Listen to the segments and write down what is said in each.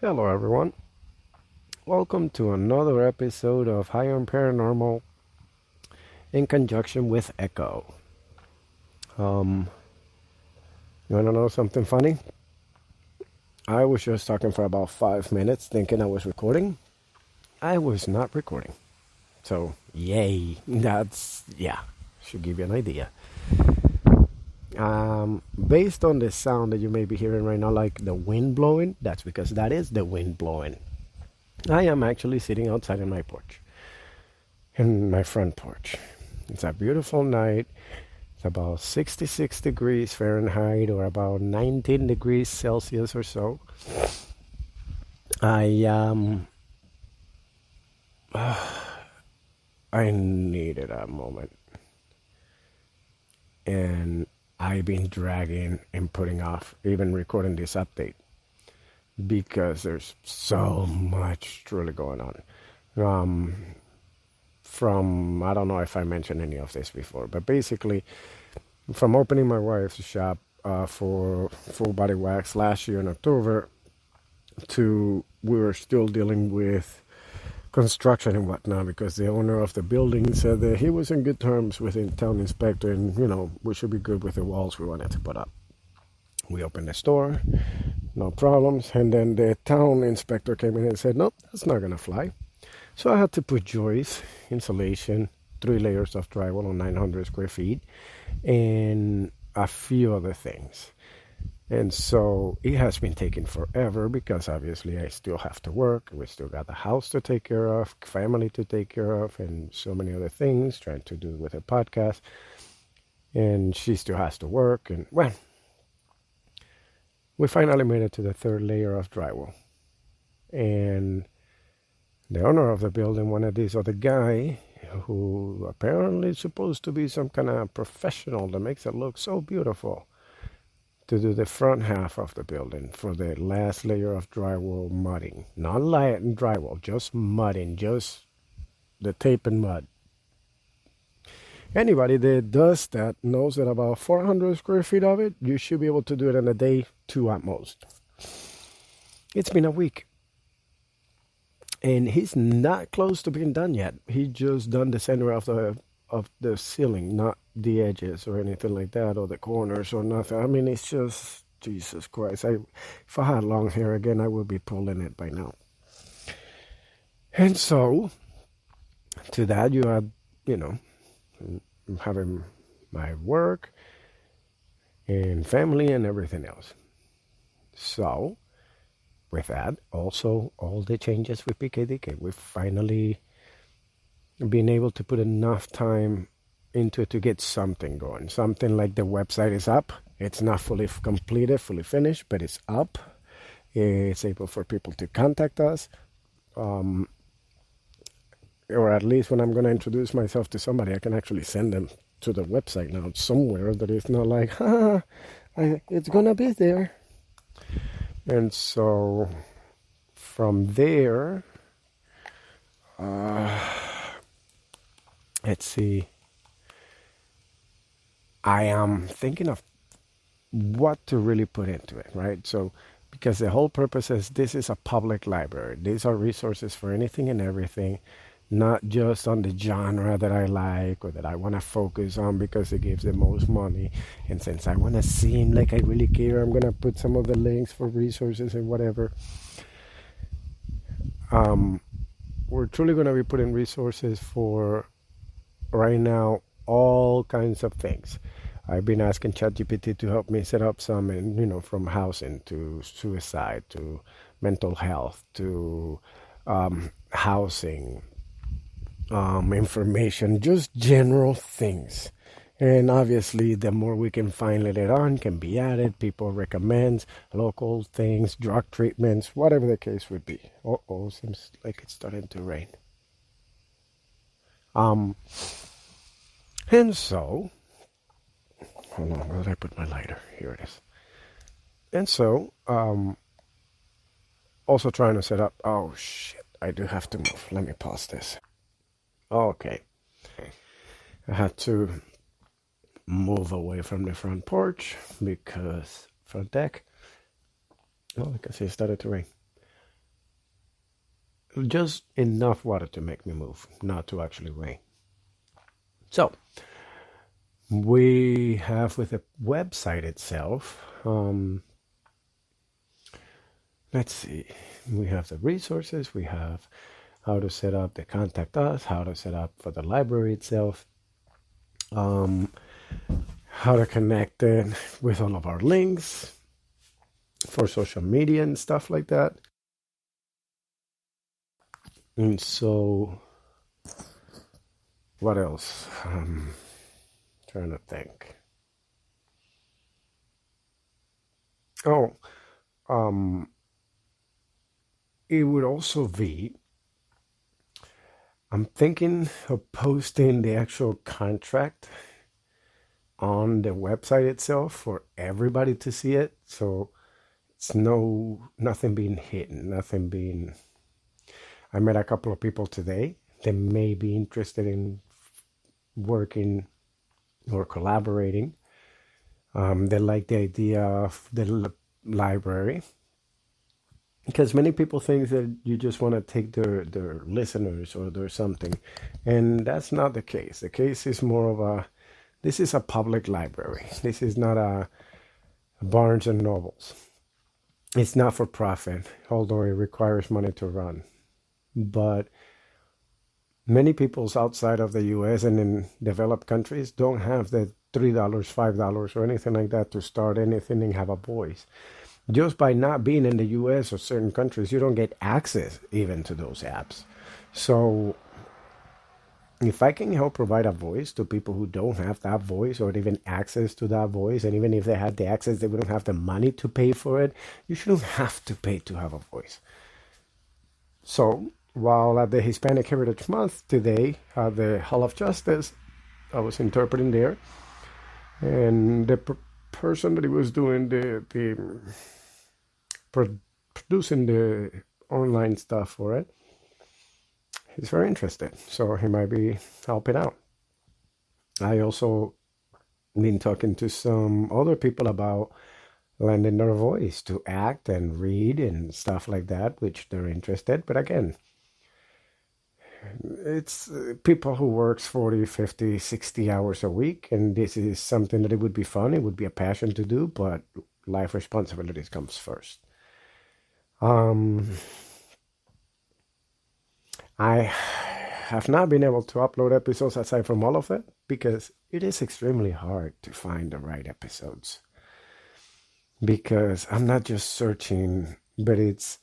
Hello, everyone. Welcome to another episode of High on Paranormal in conjunction with Echo. Um, you want to know something funny? I was just talking for about 5 minutes thinking I was recording. I was not recording. So, yay. Should give you an idea. Based on the sound that you may be hearing right now, like the wind blowing, that's because that is the wind blowing. I am actually sitting outside in my porch. In my front porch. It's a beautiful night. It's about 66 degrees Fahrenheit or about 19 degrees Celsius or so. I needed a moment. And I've been dragging and putting off even recording this update because there's so much truly going on. I don't know if I mentioned any of this before, but basically, from opening my wife's shop for full body wax last year in October to we were still dealing with construction and whatnot because the owner of the building said that he was in good terms with the town inspector and, we should be good with the walls we wanted to put up. We opened the store, no problems, and then the town inspector came in and said, nope, that's not going to fly. So I had to put joists, insulation, 3 layers of drywall on 900 square feet, and a few other things. And so it has been taking forever because obviously I still have to work. We still got the house to take care of, family to take care of, and so many other things, trying to do with a podcast. And she still has to work. And well, we finally made it to the 3rd layer of drywall. And the owner of the building wanted this other guy who apparently is supposed to be some kind of professional that makes it look so beautiful to do the front half of the building for the last layer of drywall mudding. Not light and drywall, just mudding, just the tape and mud. Anybody that does that knows that about 400 square feet of it, you should be able to do it in a day, 2 at most. It's been a week. And he's not close to being done yet. He just done the center of the ceiling, not the edges or anything like that, or the corners or nothing. I mean, it's just, Jesus Christ. If I had long hair again, I would be pulling it by now. And so, to that, you add, having my work and family and everything else. So, with that, also all the changes with PKDK. We've finally been able to put enough time into it to get something going. Something like the website is up. It's not fully completed, fully finished, but it's up. It's able for people to contact us. Or at least when I'm going to introduce myself to somebody, I can actually send them to the website now somewhere that it's not like, it's going to be there. And so from there, let's see, I am thinking of what to really put into it, right? So, because the whole purpose is this is a public library. These are resources for anything and everything, not just on the genre that I like or that I want to focus on because it gives the most money. And since I want to seem like I really care, I'm going to put some of the links for resources and whatever. We're truly going to be putting resources for, right now, all kinds of things. I've been asking ChatGPT to help me set up some, and from housing to suicide to mental health to housing, information, just general things. And obviously, the more we can find later on can be added. People recommend local things, drug treatments, whatever the case would be. Seems like it's starting to rain. And so, hold on, where did I put my lighter? Here it is. And so, also trying to set up, oh shit, I do have to move. Let me pause this. Okay. I had to move away from the front porch because front deck. Oh, I can see it started to rain. just enough water to make me move, not to actually rain. So we have with the website itself, let's see, we have the resources, we have how to set up the contact us, how to set up for the library itself, how to connect it with all of our links for social media and stuff like that. And so, what else? Trying to think. Oh, it would also be, I'm thinking of posting the actual contract on the website itself for everybody to see it. So it's nothing being hidden, nothing being. I met a couple of people today that may be interested in working or collaborating. They like the idea of the library, because many people think that you just want to take their listeners or their something, and that's not the case. The case is more of this is a public library. This is not a Barnes and Nobles. It's not for profit, although it requires money to run. But many peoples outside of the US and in developed countries don't have the $3, $5 or anything like that to start anything and have a voice. Just by not being in the US or certain countries, you don't get access even to those apps. So if I can help provide a voice to people who don't have that voice or even access to that voice, and even if they had the access, they wouldn't have the money to pay for it, you shouldn't have to pay to have a voice. So while at the Hispanic Heritage Month today, at the Hall of Justice, I was interpreting there, and the person that he was doing producing the online stuff for it, he's very interested, so he might be helping out. I also been talking to some other people about lending their voice to act and read and stuff like that, which they're interested. But again, it's people who works 40, 50, 60 hours a week, and this is something that it would be fun, it would be a passion to do, but life responsibilities comes first. I have not been able to upload episodes aside from all of it because it is extremely hard to find the right episodes. Because I'm not just searching, but it's,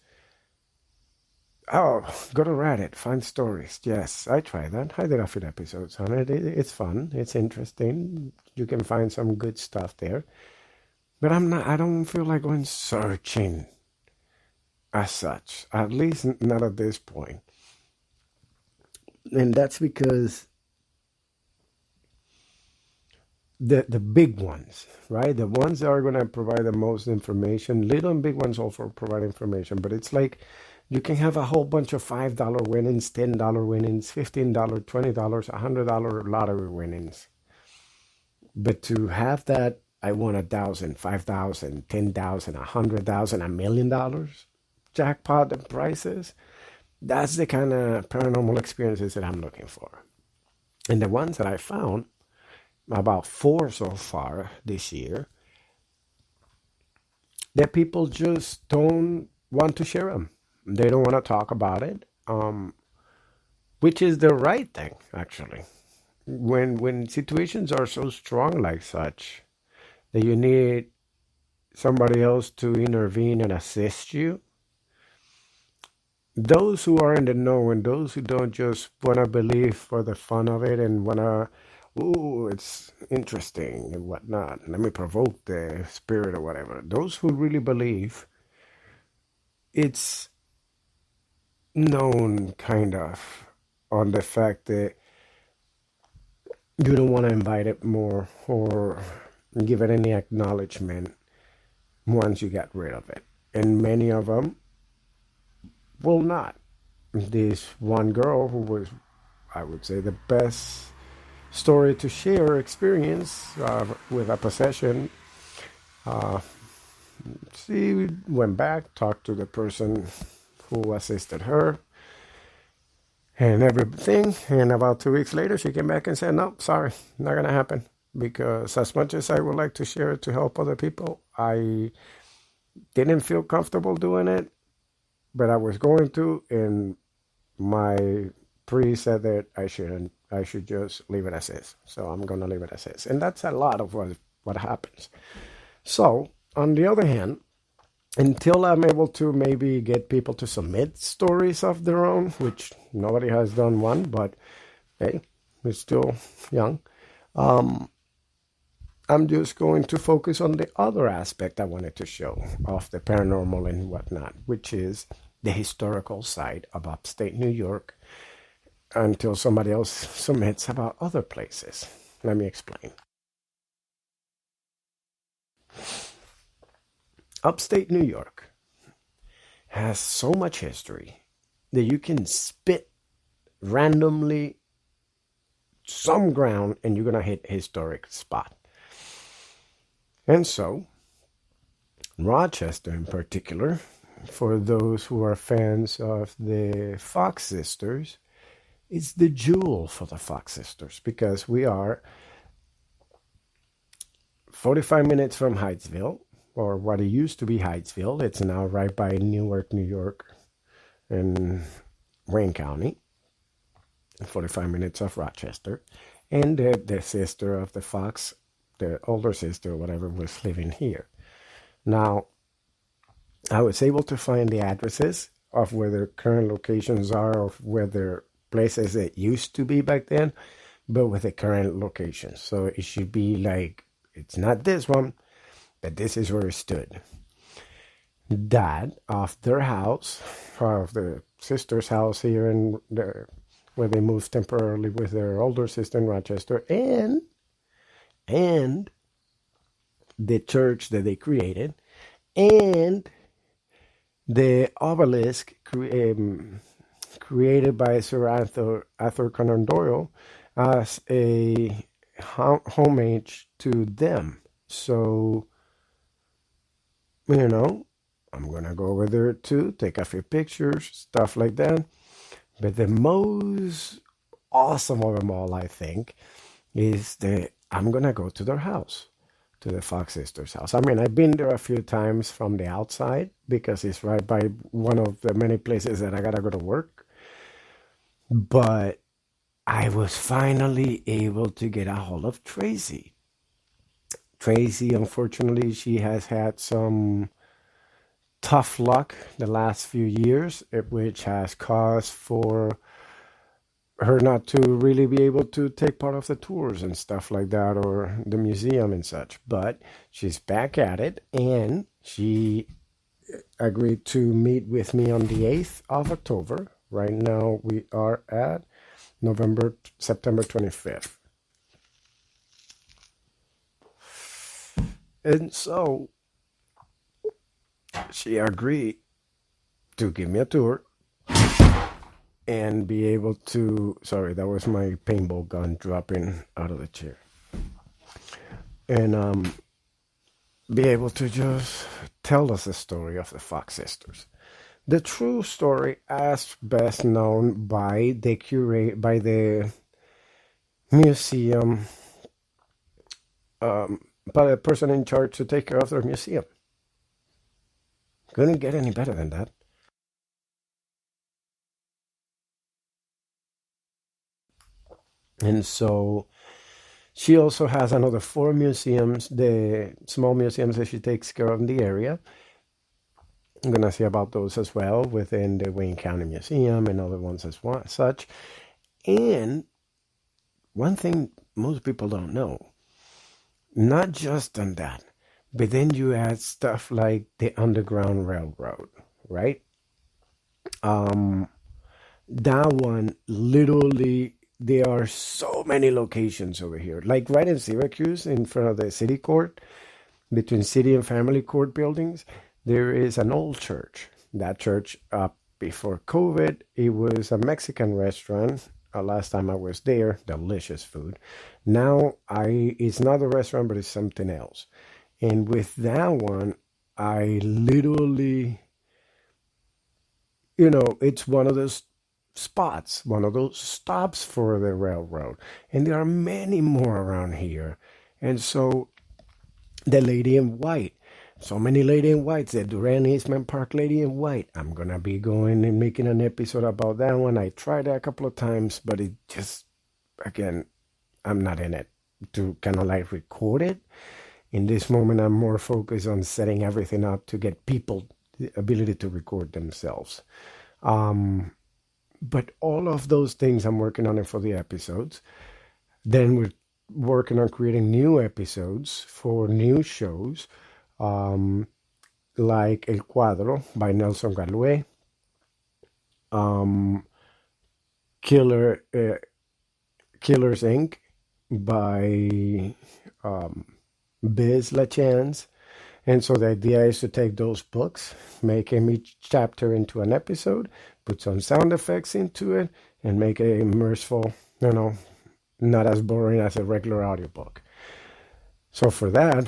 go to Reddit, find stories. Yes, I try that. I did a few episodes on it. It's fun. It's interesting. You can find some good stuff there. But I don't feel like going searching as such, at least not at this point. And that's because the big ones, right? The ones that are going to provide the most information, little and big ones also provide information, but it's like you can have a whole bunch of $5 winnings, $10 winnings, $15, $20, $100 lottery winnings. But to have that, I won 1,000, 5,000, 10,000, 100,000, $1 million jackpot and prices, that's the kind of paranormal experiences that I'm looking for. And the ones that I found, about 4 so far this year, that people just don't want to share them. They don't want to talk about it, which is the right thing, actually. When situations are so strong like such, that you need somebody else to intervene and assist you, those who are in the know and those who don't just want to believe for the fun of it and want to, ooh, it's interesting and whatnot, let me provoke the spirit or whatever. Those who really believe, it's known kind of on the fact that you don't want to invite it more or give it any acknowledgement once you get rid of it. And many of them will not. This one girl who was, I would say, the best story to share experience with a possession, she went back, talked to the person who assisted her, and everything. And about 2 weeks later, she came back and said, "No, sorry, not gonna happen." Because as much as I would like to share it to help other people, I didn't feel comfortable doing it, but I was going to, and my priest said that I shouldn't. I should just leave it as is. So I'm gonna leave it as is, and that's a lot of what happens. So on the other hand, until I'm able to maybe get people to submit stories of their own, which nobody has done one, but hey, we're still young. I'm just going to focus on the other aspect I wanted to show of the paranormal and whatnot, which is the historical side of upstate New York, until somebody else submits about other places. Let me explain. Upstate New York has so much history that you can spit randomly some ground and you're going to hit a historic spot. And so, Rochester in particular, for those who are fans of the Fox sisters, is the jewel for the Fox sisters, because we are 45 minutes from Hydesville, or what it used to be Hydesville. It's now right by Newark, New York, in Wayne County. 45 minutes of Rochester. And the sister of the Fox, the older sister or whatever, was living here. Now, I was able to find the addresses of where their current locations are, of where their places that used to be back then, but with the current location. So it should be like, it's not this one, but this is where it stood. That of their house, of the sister's house here in where they moved temporarily with their older sister in Rochester, and the church that they created, and the obelisk created by Sir Arthur Conan Doyle as a homage to them. So, I'm going to go over there too, take a few pictures, stuff like that. But the most awesome of them all, I think, is I'm going to go to their house, to the Fox sisters' house. I mean, I've been there a few times from the outside because it's right by one of the many places that I got to go to work. But I was finally able to get a hold of Tracy. Tracy, unfortunately, she has had some tough luck the last few years, which has caused for her not to really be able to take part of the tours and stuff like that, or the museum and such. But she's back at it, and she agreed to meet with me on the 8th of October. Right now we are at September 25th. And so she agreed to give me a tour and be able to, sorry, that was my paintball gun dropping out of the chair. And be able to just tell us the story of the Fox sisters. The true story as best known by the museum, by the person in charge to take care of their museum. Couldn't get any better than that. And so she also has another 4 museums, the small museums that she takes care of in the area. I'm going to see about those as well within the Wayne County Museum and other ones as well, such. And one thing most people don't know, not just on that, but then you add stuff like the Underground Railroad, right? That one, literally, there are so many locations over here. Like right in Syracuse, in front of the city court, between city and family court buildings, there is an old church. That church, before COVID, it was a Mexican restaurant. Last time I was there, delicious food. Now it's not a restaurant, but it's something else. And with that one, I literally, it's one of those spots, one of those stops for the railroad. And there are many more around here. And so the Lady in White, so many Lady in Whites, the Durand Eastman Park Lady in White. I'm going to be going and making an episode about that one. I tried it a couple of times, but it just, again, I'm not in it to kind of like record it. In this moment, I'm more focused on setting everything up to get people the ability to record themselves. But all of those things, I'm working on it for the episodes. Then we're working on creating new episodes for new shows, like El Cuadro by Nelson Galway, Killers Inc. by Biz LaChance. And so the idea is to take those books, make them each chapter into an episode, put some sound effects into it, and make it immersive, not as boring as a regular audiobook. So for that,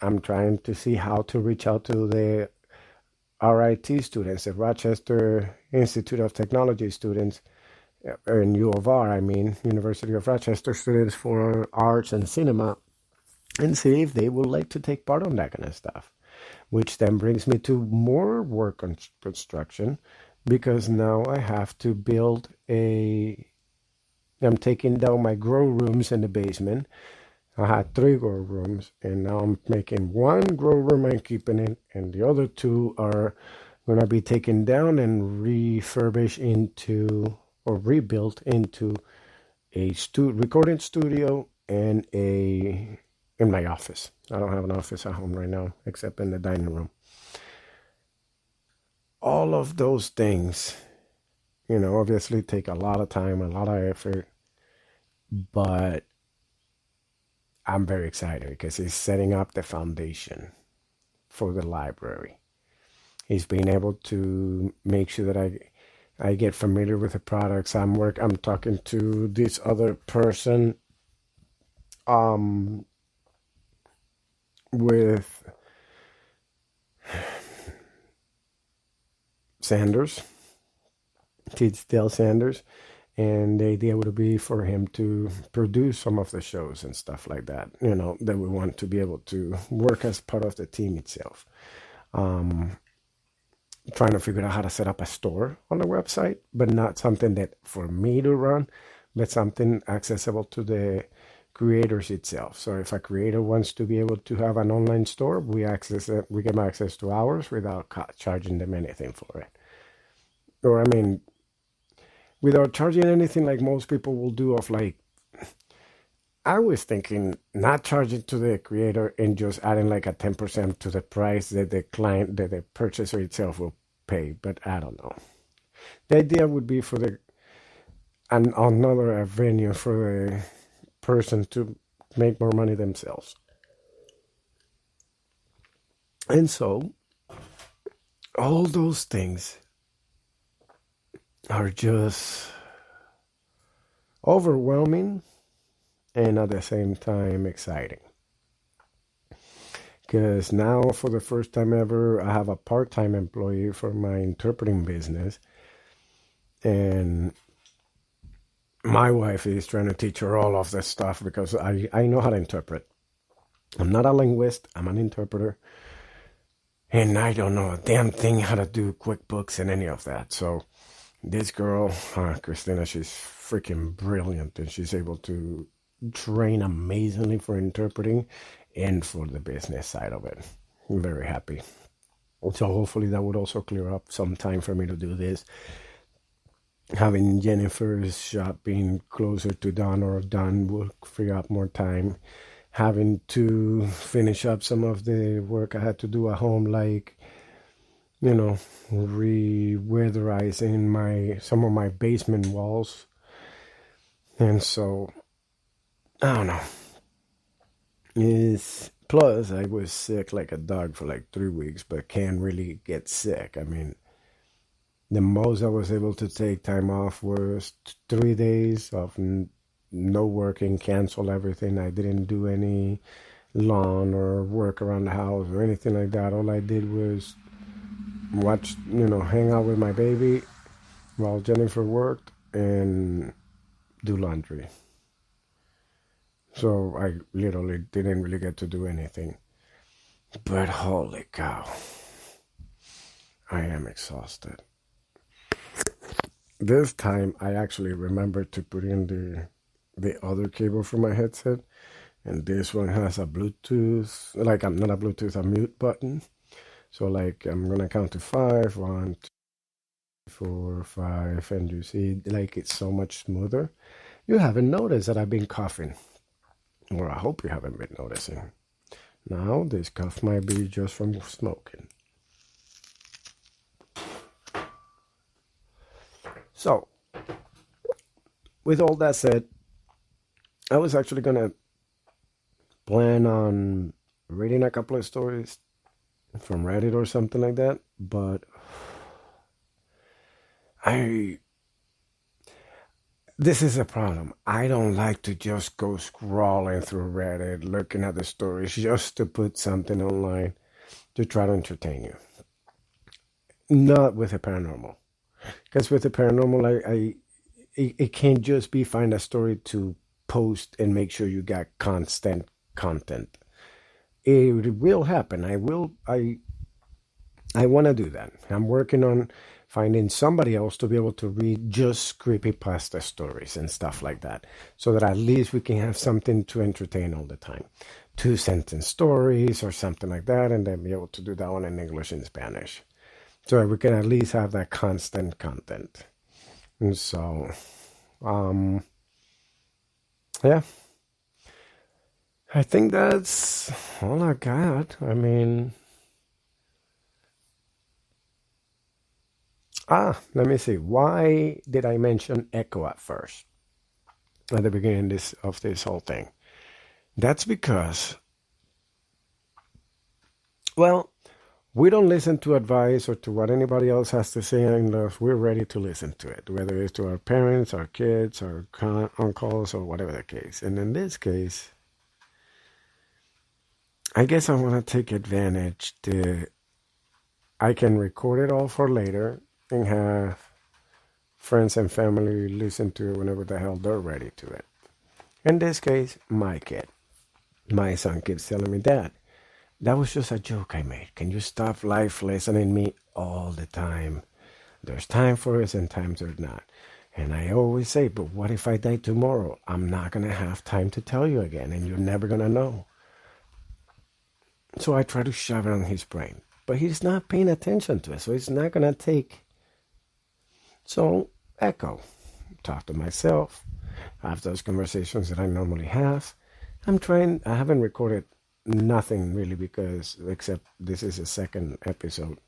I'm trying to see how to reach out to the RIT students, the Rochester Institute of Technology students, in U of R, University of Rochester students for arts and cinema, and see if they would like to take part on that kind of stuff. Which then brings me to more work on construction, because now I have to build I'm taking down my grow rooms in the basement. I had 3 grow rooms, and now I'm making 1 grow room and keeping it, and the other 2 are going to be taken down and refurbished into, or rebuilt into, a recording studio and in my office. I don't have an office at home right now, except in the dining room. All of those things, obviously take a lot of time, a lot of effort, but I'm very excited because he's setting up the foundation for the library. He's being able to make sure that I get familiar with the products. I'm talking to this other person with Sanders, Tidesdale Sanders, and the idea would be for him to produce some of the shows and stuff like that, that we want to be able to work as part of the team itself. Trying to figure out how to set up a store on the website, but not something that for me to run, but something accessible to the creators itself. So if a creator wants to be able to have an online store, we get access to ours without charging them anything for it. Or without charging anything like most people will do I was thinking not charging to the creator and just adding like a 10% to the price that the purchaser itself will pay, but I don't know. The idea would be for another avenue for the person to make more money themselves. And so all those things are just overwhelming and at the same time exciting. Because now, for the first time ever, I have a part-time employee for my interpreting business. And my wife is trying to teach her all of this stuff because I know how to interpret. I'm not a linguist, I'm an interpreter. And I don't know a damn thing how to do QuickBooks and any of that. So this girl, Christina, she's freaking brilliant, and she's able to train amazingly for interpreting and for the business side of it. I'm very happy. So hopefully that would also clear up some time for me to do this. Having Jennifer's shop being closer to done will free up more time. Having to finish up some of the work I had to do at home, like re-weatherizing some of my basement walls. And so, I don't know. Plus, I was sick like a dog for like 3 weeks, but can't really get sick. The most I was able to take time off was 3 days of no working, cancel everything. I didn't do any lawn or work around the house or anything like that. All I did was watch, hang out with my baby while Jennifer worked and do laundry. So I literally didn't really get to do anything. But holy cow, I am exhausted. This time I actually remembered to put in the other cable for my headset, and this one has a Bluetooth, like I'm not a Bluetooth, a mute button. So like I'm gonna count to 5, 1, 2, 4, 5, and you see like it's so much smoother. You haven't noticed that I've been coughing, or I hope you haven't been noticing. Now this cough might be just from smoking. So, with all that said, I was actually gonna plan on reading a couple of stories from Reddit or something like that, but this is a problem. I don't like to just go scrolling through Reddit, looking at the stories just to put something online to try to entertain you. Not with the paranormal. Because with the paranormal, it can't just be find a story to post and make sure you got constant content. It will happen. I want to do that. I'm working on finding somebody else to be able to read just creepypasta stories and stuff like that, so that at least we can have something to entertain all the time. 2-sentence stories or something like that, and then be able to do that one in English and Spanish, so that we can at least have that constant content. And so, yeah, I think that's all I got. I mean, let me see. Why did I mention echo at first, at the beginning of this whole thing? That's because, well, we don't listen to advice or to what anybody else has to say unless we're ready to listen to it, whether it's to our parents, our kids, our uncles, or whatever the case. And in this case, I guess I want to take advantage I can record it all for later and have friends and family listen to it whenever the hell they're ready to it. In this case, my kid. My son keeps telling me, Dad, that was just a joke I made. Can you stop life listening to me all the time? There's time for us and times there's not. And I always say, but what if I die tomorrow? I'm not going to have time to tell you again, and you're never going to know. So I try to shove it on his brain. But he's not paying attention to it, so he's not going to take. So, echo. Talk to myself. Have those conversations that I normally have. I haven't recorded nothing really, because, except this is the second episode,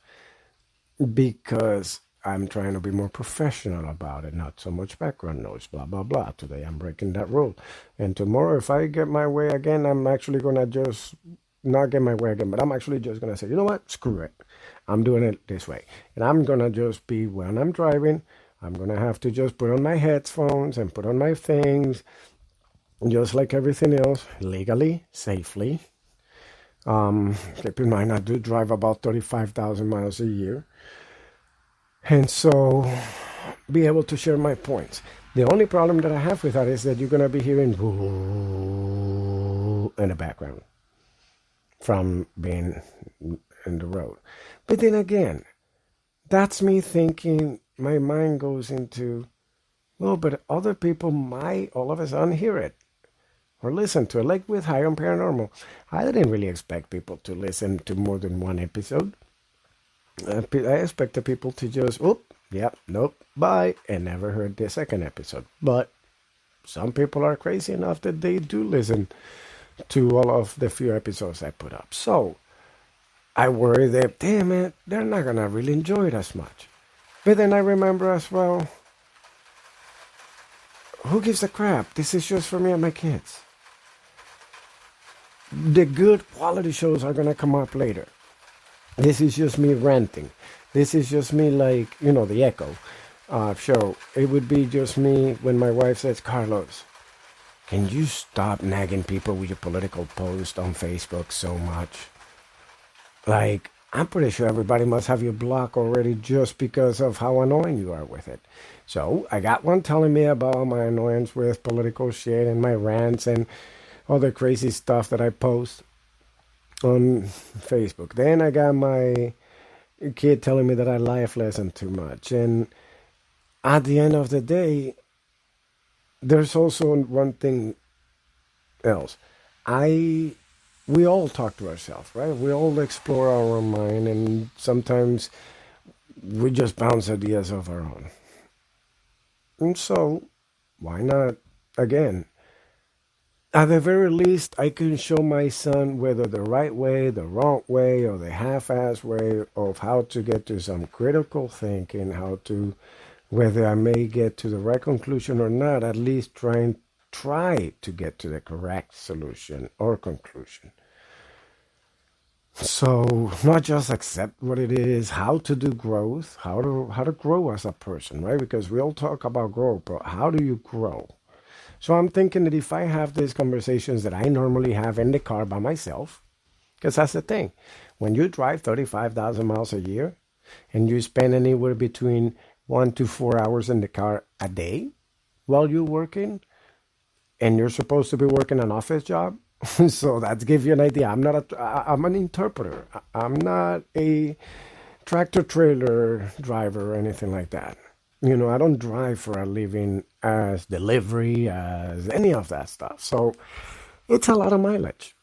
because I'm trying to be more professional about it, not so much background noise, blah, blah, blah. Today I'm breaking that rule. And tomorrow, if I get my way again, I'm actually going to just not get my way again, but I'm actually just going to say, you know what, screw it. I'm doing it this way. And I'm going to just be, when I'm driving, I'm going to have to just put on my headphones and put on my things, just like everything else, legally, safely. Keep in mind, I do drive about 35,000 miles a year. And so, be able to share my points. The only problem that I have with that is that you're going to be hearing in the background from being in the road. But then again, that's me thinking, my mind goes into, well, but other people might all of a sudden hear it or listen to it, like with High on Paranormal. I didn't really expect people to listen to more than one episode. I expected people to just, bye, and never heard the second episode. But some people are crazy enough that they do listen to all of the few episodes I put up. So I worry that, damn it, they're not going to really enjoy it as much. But then I remember as well, who gives a crap? This is just for me and my kids. The good quality shows are going to come up later. This is just me ranting. This is just me, like, the Echo show. It would be just me when my wife says, Carlos, can you stop nagging people with your political post on Facebook so much? Like, I'm pretty sure everybody must have you blocked already just because of how annoying you are with it. So I got one telling me about my annoyance with political shit and my rants and all the crazy stuff that I post on Facebook. Then I got my kid telling me that I life lesson too much. And at the end of the day, there's also one thing else. I we all talk to ourselves, right? We all explore our own mind, and sometimes we just bounce ideas of our own. And so, why not again? At the very least, I can show my son whether the right way, the wrong way, or the half-ass way of how to get to some critical thinking, how to, whether I may get to the right conclusion or not, at least try to get to the correct solution or conclusion. So not just accept what it is, how to do growth, how to grow as a person, right? Because we all talk about growth, but how do you grow? So I'm thinking that if I have these conversations that I normally have in the car by myself, because that's the thing. When you drive 35,000 miles a year and you spend anywhere between 1 to 4 hours in the car a day while you're working, and you're supposed to be working an office job, so that gives you an idea. I'm an interpreter. I'm not a tractor trailer driver or anything like that. I don't drive for a living as delivery, as any of that stuff. So it's a lot of mileage.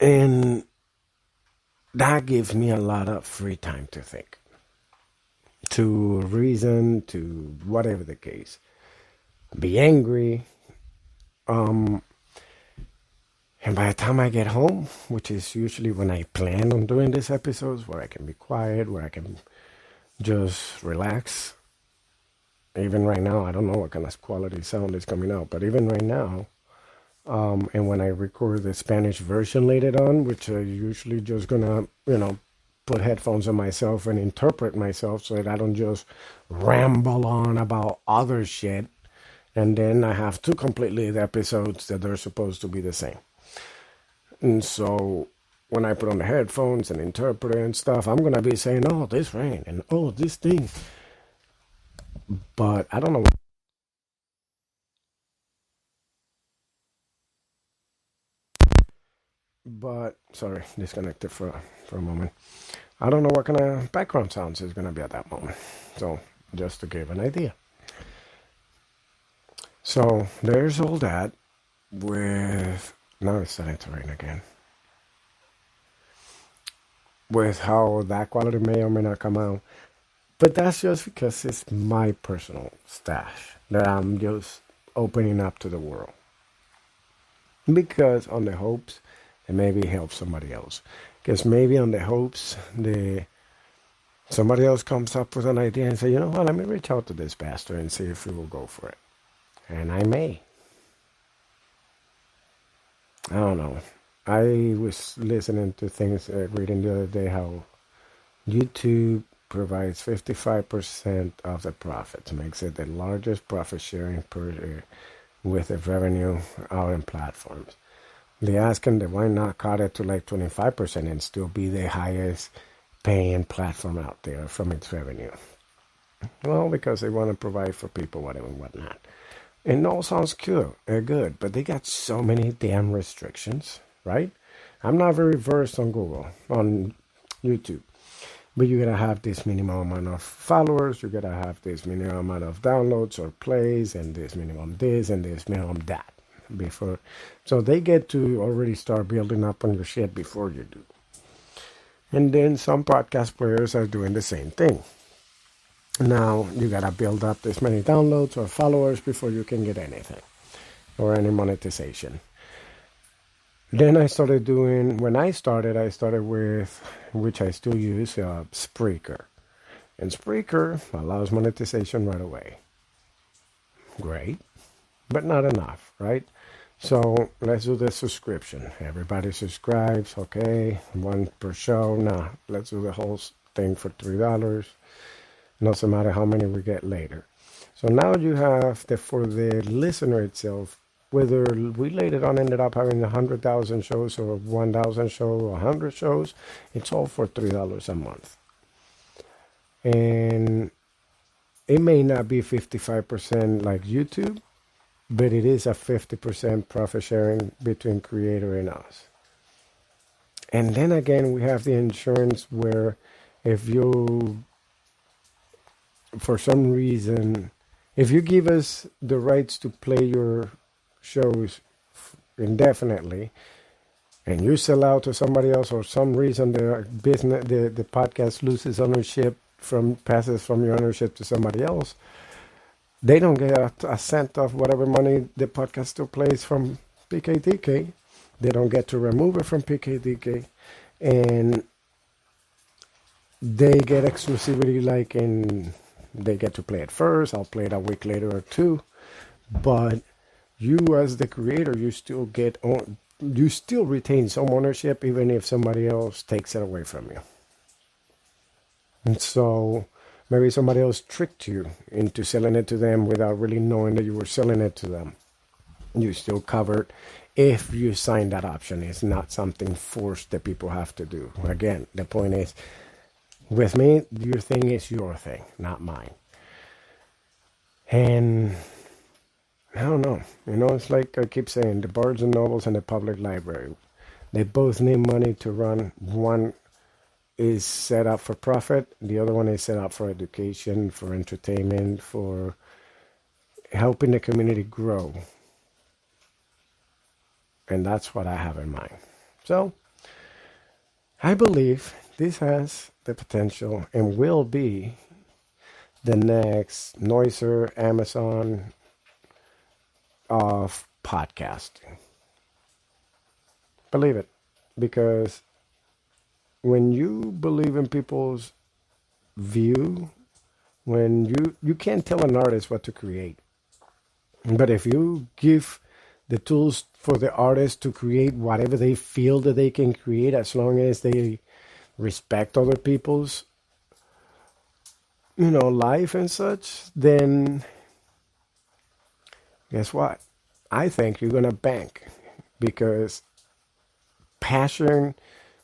And that gives me a lot of free time to think, to reason, to whatever the case. Be angry. And by the time I get home, which is usually when I plan on doing these episodes, where I can be quiet, where I can just relax. Even right now, I don't know what kind of quality sound is coming out, but even right now, and when I record the Spanish version later on, which I usually just gonna, put headphones on myself and interpret myself so that I don't just ramble on about other shit. And then I have two completely episodes that are supposed to be the same. And so when I put on the headphones and interpret and stuff, I'm going to be saying, oh, this rain and oh, this thing. But I don't know. But, sorry, disconnected for a moment. I don't know what kind of background sounds is going to be at that moment. So just to give an idea. So there's all that with, now it's starting to rain again, with how that quality may or may not come out. But that's just because it's my personal stash that I'm just opening up to the world. Because on the hopes that maybe help somebody else. Because maybe on the hopes somebody else comes up with an idea and say, you know what, let me reach out to this pastor and see if he will go for it. And I may. I don't know. I was listening to things, reading the other day how YouTube provides 55% of the profits, makes it the largest profit sharing with the revenue out in platforms. They ask them that why not cut it to like 25% and still be the highest paying platform out there from its revenue. Well, because they want to provide for people whatever and whatnot. And it all sounds good, but they got so many damn restrictions, right? I'm not very versed on YouTube. But you gotta have this minimum amount of followers, you gotta have this minimum amount of downloads or plays, and this minimum this and this minimum that before. So they get to already start building up on your shit before you do. And then some podcast players are doing the same thing. Now you gotta build up this many downloads or followers before you can get anything or any monetization. Then I started with, which I still use, Spreaker. And Spreaker allows monetization right away. Great, but not enough, right? So let's do the subscription. Everybody subscribes, okay, one per show. Nah, let's do the whole thing for $3. Doesn't matter how many we get later. So now you have for the listener itself, whether we later on ended up having 100,000 shows or 1,000 shows or 100 shows, it's all for $3 a month. And it may not be 55% like YouTube, but it is a 50% profit sharing between creator and us. And then again, we have the insurance where if you, for some reason, if you give us the rights to play your shows indefinitely, and you sell out to somebody else, or some reason the business, the podcast loses ownership, passes from your ownership to somebody else, they don't get a cent of whatever money the podcast still plays from PKDK. They don't get to remove it from PKDK, and they get exclusivity, like they get to play it first. I'll play it a week later or two, but you as the creator, you still retain some ownership, even if somebody else takes it away from you. And so maybe somebody else tricked you into selling it to them without really knowing that you were selling it to them. You still covered if you sign that option. It's not something forced that people have to do. Again, the point is, with me, your thing is your thing, not mine. And I don't know. It's like I keep saying, the Barnes and Nobles and the public library, they both need money to run. One is set up for profit. The other one is set up for education, for entertainment, for helping the community grow. And that's what I have in mind. So I believe this has the potential and will be the next Noiser, Amazon of podcasting. Believe it. Because when you believe in people's view, when you can't tell an artist what to create. But if you give the tools for the artist to create whatever they feel that they can create, as long as they respect other people's, life and such, then guess what? I think you're going to bank, because passion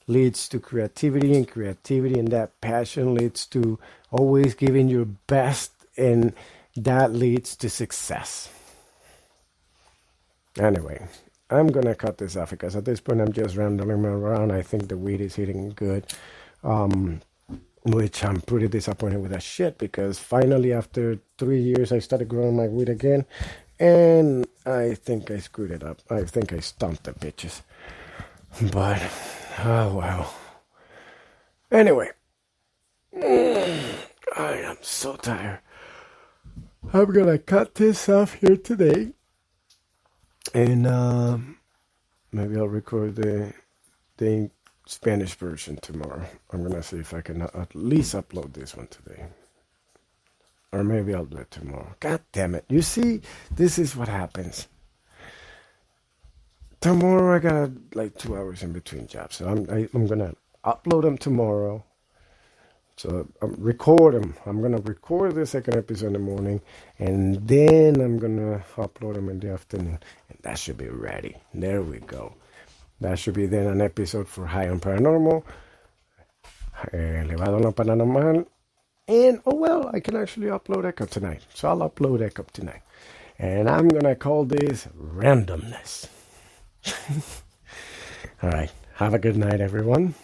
leads to creativity, and that passion leads to always giving your best, and that leads to success. Anyway, I'm going to cut this off because at this point I'm just rambling around. I think the weed is hitting good, which I'm pretty disappointed with that shit, because finally after 3 years I started growing my weed again, and I think I screwed it up. I think I stumped the bitches. But, oh well. Anyway, I am so tired. I'm going to cut this off here today. And maybe I'll record the Spanish version tomorrow. I'm going to see if I can at least upload this one today. Or maybe I'll do it tomorrow. God damn it. You see, this is what happens. Tomorrow I got like 2 hours in between jobs. So I'm going to upload them tomorrow. So record them. I'm going to record the second episode in the morning, and then I'm going to upload them in the afternoon. And that should be ready. There we go. That should be then an episode for High on Paranormal, Elevado on Paranormal, and, I can actually upload Echo tonight. So I'll upload Echo tonight. And I'm going to call this Randomness. All right. Have a good night, everyone.